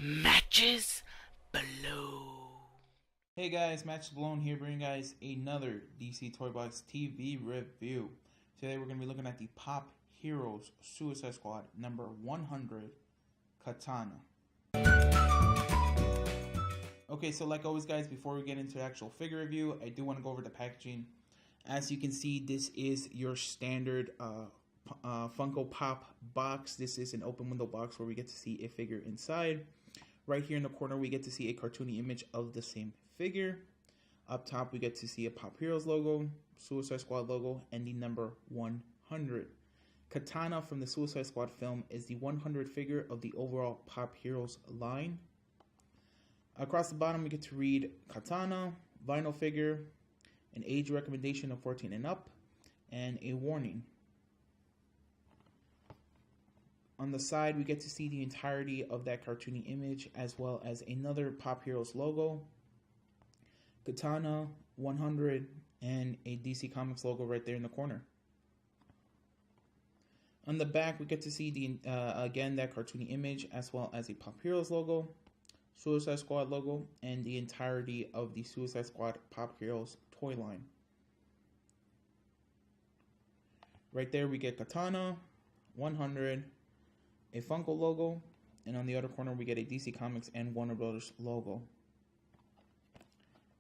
Matches Balone. Hey guys, Matches Balone here, bringing you guys another DC Toy Box TV review. Today we're going to be looking at the Pop Heroes Suicide Squad number 100 Katana. Okay, so like always guys, before we get into the actual figure review, I do want to go over the packaging. As you can see, this is your standard Funko Pop box. This is an open window box where we get to see a figure inside. Right here in the corner, we get to see a cartoony image of the same figure. Up top, we get to see a Pop Heroes logo, Suicide Squad logo, and the number 100. Katana from the Suicide Squad film is the 100 figure of the overall Pop Heroes line. Across the bottom, we get to read Katana, vinyl figure, an age recommendation of 14 and up, and a warning. On the side, we get to see the entirety of that cartoony image, as well as another Pop Heroes logo, Katana, 100, and a DC Comics logo right there in the corner. On the back, we get to see again that cartoony image, as well as a Pop Heroes logo, Suicide Squad logo, and the entirety of the Suicide Squad Pop Heroes toy line. Right there, we get Katana, 100, a Funko logo, and on the other corner we get a DC Comics and Warner Brothers logo.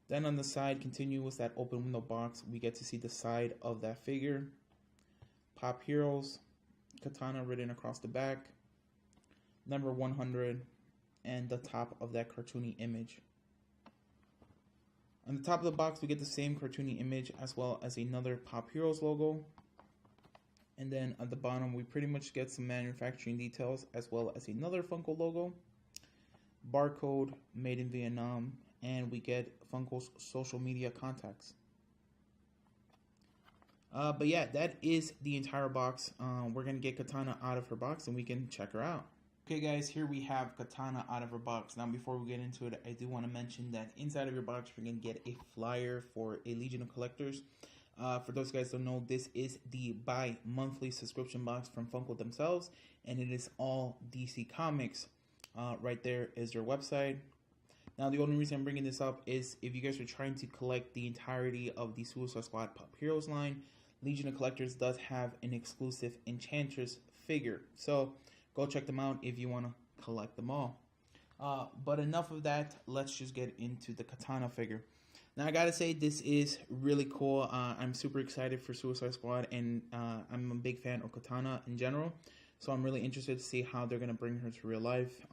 Then on the side, continue with that open window box, we get to see the side of that figure, Pop Heroes, Katana written across the back, number 100, and the top of that cartoony image. On the top of the box, we get the same cartoony image as well as another Pop Heroes logo. And then at the bottom, we pretty much get some manufacturing details as well as another Funko logo, barcode, made in Vietnam, and we get Funko's social media contacts. But yeah, that is the entire box. We're going to get Katana out of her box and we can check her out. Okay guys, here we have Katana out of her box. Now before we get into it, I do want to mention that inside of your box, you're going to get a flyer for a Legion of Collectors. For those guys who don't know, this is the bi-monthly subscription box from Funko themselves, and it is all DC Comics. Right there is their website. Now, the only reason I'm bringing this up is if you guys are trying to collect the entirety of the Suicide Squad Pop Heroes line, Legion of Collectors does have an exclusive Enchantress figure. So, go check them out if you want to collect them all. But enough of that, let's just get into the Katana figure. Now, I gotta say, this is really cool. I'm super excited for Suicide Squad, and I'm a big fan of Katana in general. So I'm really interested to see how they're gonna bring her to real life.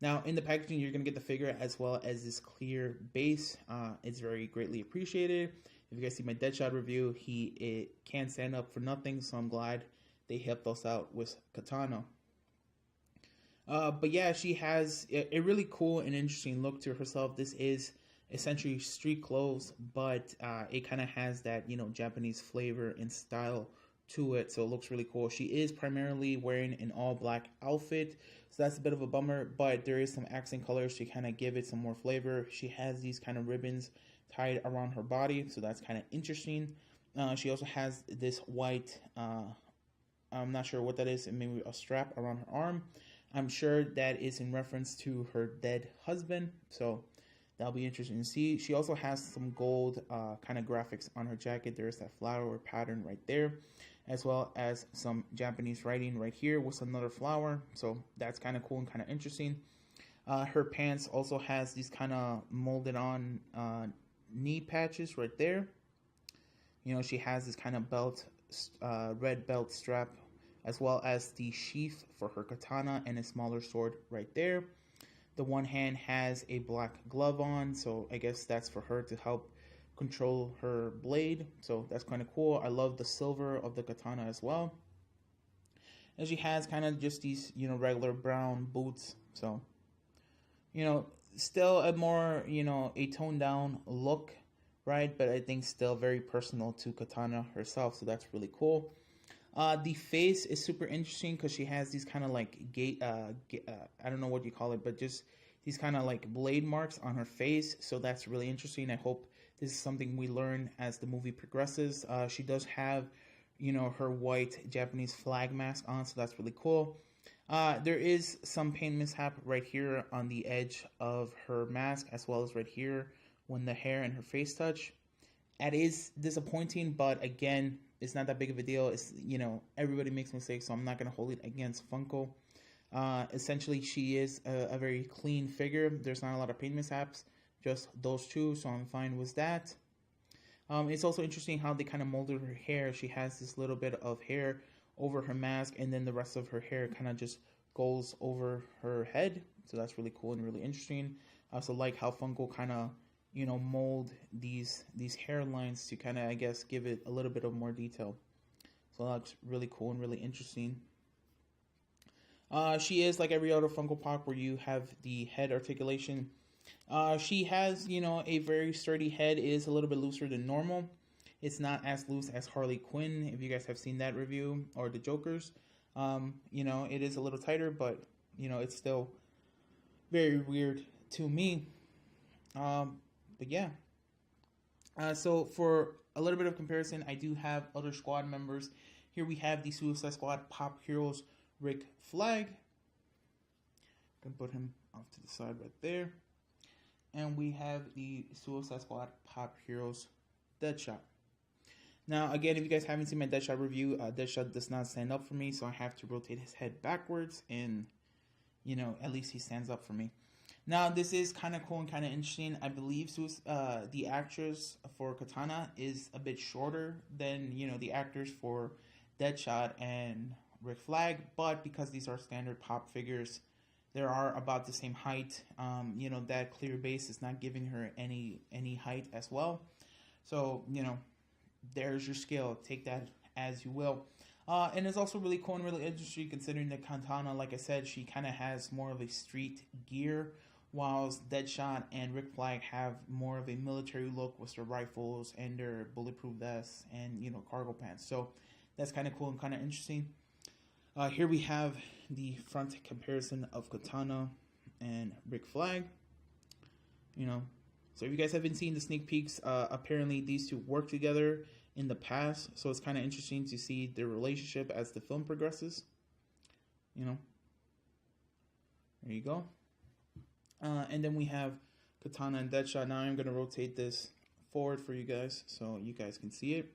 Now, in the packaging, you're gonna get the figure as well as this clear base. It's very greatly appreciated. If you guys see my Deadshot review, he can't stand up for nothing, so I'm glad they helped us out with Katana. But yeah, she has a really cool and interesting look to herself. This is essentially street clothes, but it kind of has that, Japanese flavor and style to it, so it looks really cool. She is primarily wearing an all black outfit, so that's a bit of a bummer, but there is some accent colors to kind of give it some more flavor. She has these kind of ribbons tied around her body, so that's kind of interesting. She also has this white, I'm not sure what that is, maybe a strap around her arm. I'm sure that is in reference to her dead husband, so that'll be interesting to see. She also has some gold kind of graphics on her jacket. There's that flower pattern right there, as well as some Japanese writing right here with another flower. So that's kind of cool and kind of interesting. Her pants also has these kind of molded on knee patches right there. She has this kind of belt, red belt strap, as well as the sheath for her katana and a smaller sword right there. The one hand has a black glove on, so I guess that's for her to help control her blade. So that's kind of cool. I love the silver of the katana as well. And she has kind of just these, regular brown boots. So, still a more, a toned down look, right? But I think still very personal to Katana herself. So that's really cool. The face is super interesting because she has these kind of like I don't know what you call it, but just these kind of like blade marks on her face. So that's really interesting. I hope this is something we learn as the movie progresses. She does have, her white Japanese flag mask on, so that's really cool. There is some paint mishap right here on the edge of her mask, as well as right here when the hair and her face touch. It is disappointing, but again, it's not that big of a deal. It's, everybody makes mistakes, so I'm not going to hold it against Funko. Essentially, she is a very clean figure. There's not a lot of paint mishaps, just those two, so I'm fine with that. It's also interesting how they kind of molded her hair. She has this little bit of hair over her mask, and then the rest of her hair kind of just goes over her head. So that's really cool and really interesting. I also like how Funko kind of, mold these hairlines to kind of, I guess, give it a little bit of more detail. So that looks really cool and really interesting. She is like every other Funko Pop where you have the head articulation. She has, a very sturdy head. It is a little bit looser than normal. It's not as loose as Harley Quinn, if you guys have seen that review, or the Joker's. It is a little tighter, but, it's still very weird to me. But yeah. So for a little bit of comparison, I do have other squad members. Here we have the Suicide Squad Pop Heroes Rick Flag. I can put him off to the side right there. And we have the Suicide Squad Pop Heroes Deadshot. Now, again, if you guys haven't seen my Deadshot review, Deadshot does not stand up for me, so I have to rotate his head backwards, and, at least he stands up for me. Now, this is kind of cool and kind of interesting. I believe the actress for Katana is a bit shorter than, the actors for Deadshot and Rick Flag, but because these are standard pop figures, they are about the same height. That clear base is not giving her any height as well. So, there's your scale. Take that as you will. And it's also really cool and really interesting considering that Katana, like I said, she kind of has more of a street gear, whilst Deadshot and Rick Flag have more of a military look with their rifles and their bulletproof vests and, cargo pants. So that's kind of cool and kind of interesting. Here we have the front comparison of Katana and Rick Flag. So if you guys haven't seen the sneak peeks, apparently these two work together in the past. So it's kind of interesting to see their relationship as the film progresses. There you go. And then we have Katana and Deadshot. Now I'm going to rotate this forward for you guys so you guys can see it.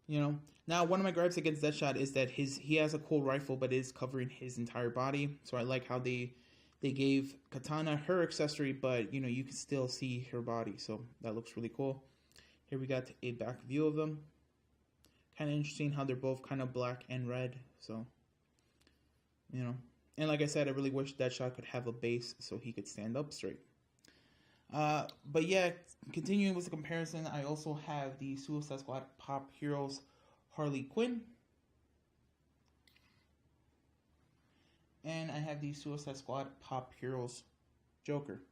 Now one of my gripes against Deadshot is that he has a cool rifle, but it is covering his entire body. So I like how they gave Katana her accessory, but you can still see her body. So that looks really cool. Here we got a back view of them. Kind of interesting how they're both kind of black and red. So, and like I said, I really wish Deadshot could have a base so he could stand up straight. But yeah, continuing with the comparison, I also have the Suicide Squad Pop Heroes Harley Quinn. And I have the Suicide Squad Pop Heroes Joker.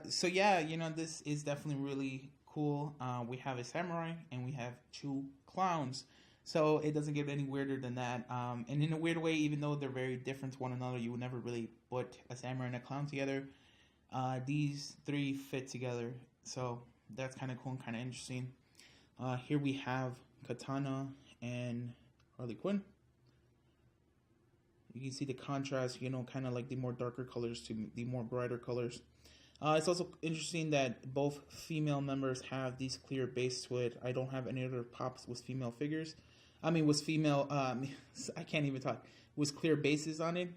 So yeah, this is definitely really cool. We have a samurai and we have two clowns. So it doesn't get any weirder than that. And in a weird way, even though they're very different to one another, you would never really put a samurai and a clown together. These three fit together. So that's kind of cool and kind of interesting. Here we have Katana and Harley Quinn. You can see the contrast, kind of like the more darker colors to the more brighter colors. It's also interesting that both female members have these clear base to it. I don't have any other pops with female figures. With female, I can't even talk, with clear bases on it.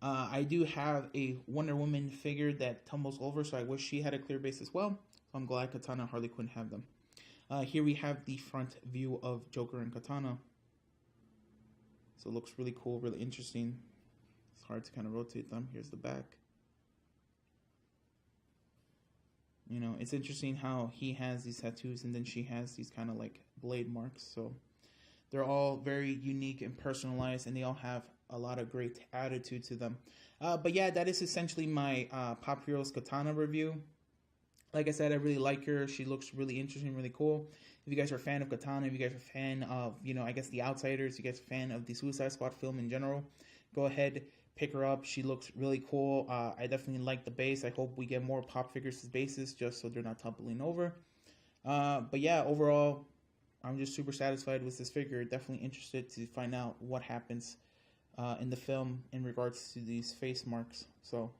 I do have a Wonder Woman figure that tumbles over, so I wish she had a clear base as well. So I'm glad Katana and Harley Quinn have them. Here we have the front view of Joker and Katana. So it looks really cool, really interesting. It's hard to kind of rotate them. Here's the back. It's interesting how he has these tattoos and then she has these kind of like blade marks. So they're all very unique and personalized, and they all have a lot of great attitude to them. But yeah, that is essentially my Pop Heroes Katana review. Like I said, I really like her. She looks really interesting, really cool. If you guys are a fan of Katana, if you guys are a fan of, I guess The Outsiders, you guys are a fan of the Suicide Squad film in general, go ahead, pick her up. She looks really cool. I definitely like the base. I hope we get more pop figures as bases just so they're not tumbling over. But yeah, overall, I'm just super satisfied with this figure. Definitely interested to find out what happens in the film in regards to these face marks. So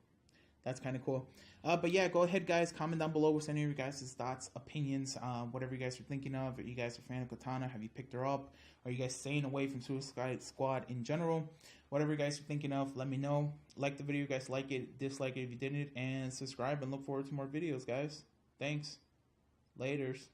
that's kind of cool. But yeah, go ahead, guys. Comment down below with any of your guys' thoughts, opinions, whatever you guys are thinking of. Are you guys a fan of Katana? Have you picked her up? Are you guys staying away from Suicide Squad in general? Whatever you guys are thinking of, let me know. Like the video, you guys like it, dislike it if you didn't, and subscribe and look forward to more videos, guys. Thanks. Laters.